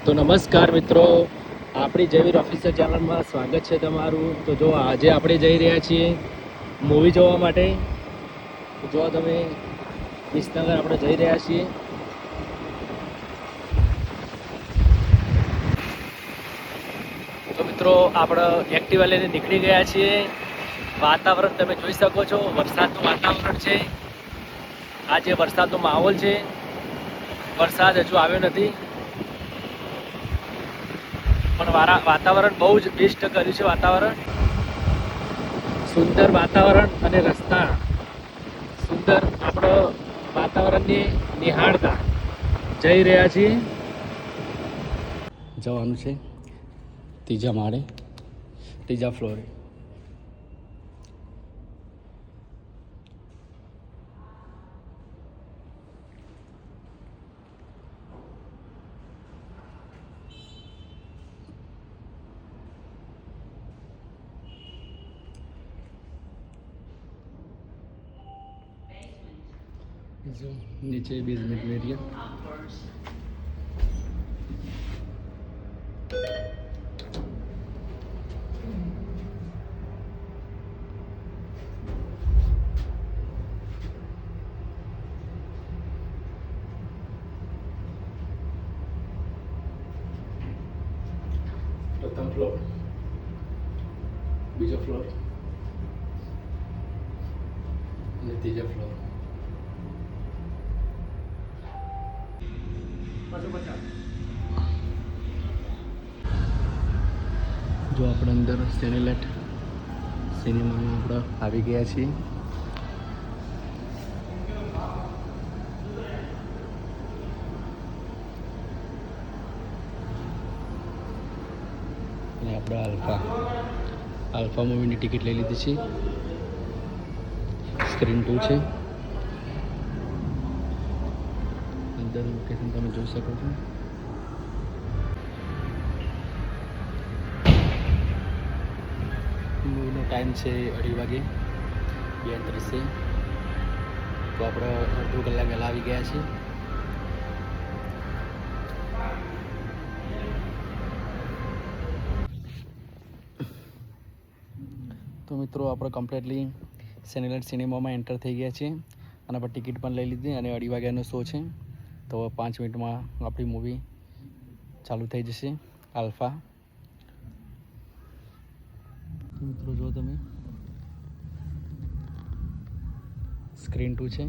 તો નમસ્કાર મિત્રો, આપણી જયવીર ઓફિસર ચેનલમાં સ્વાગત છે તમારું. તો જો આજે આપણે જઈ રહ્યા છીએ મૂવી જોવા માટે. તો જો તમે વિસનગર આપણે જઈ રહ્યા છીએ. તો મિત્રો આપણે એક્ટિવા લઈને નીકળી ગયા છીએ. વાતાવરણ તમે જોઈ શકો છો, વરસાદનું વાતાવરણ છે. આજે વરસાદનો માહોલ છે. વરસાદ હજુ આવ્યો નથી, પણ વાતાવરણ બહુ જ બેસ્ટ કર્યું છે. વાતાવરણ સુંદર, વાતાવરણ અને રસ્તા સુંદર. આપણો વાતાવરણને નિહાળતા જઈ રહ્યા છીએ. જવાનું છે ત્રીજા માળે, ત્રીજા ફ્લોરે. जो नीचे बेसमेंट में एरिया. प्रथम फ्लोर, बीजा फ्लोर અને ત્રીજા ફ્લોર. જો આપણે અંદર સેનેલાઇટ સિનેમામાં આપણે આવી ગયા છીએ. અને આપણે આલ્ફા મૂવીની ટિકિટ લઈ લીધી છે. સ્ક્રીન 2 છે. અંદર લોકેશન તમે જોઈ શકો છો. મૂવીનો ટાઈમ છે 2:30 વાગે, 32. તો આપણે અડધો કલાક વહેલા આવી ગયા છીએ. તો મિત્રો આપણે કમ્પ્લીટલી સેનેલાઇટ સિનેમામાં એન્ટર થઈ ગયા છીએ. આના પર ટિકિટ પણ લઈ લીધી અને 2:30 વાગ્યાનો શો છે. તો 5 મિનિટમાં આપણી મૂવી ચાલુ થઈ જશે, આલ્ફા. મિત્રો જો તમે સ્ક્રીન 2 છે.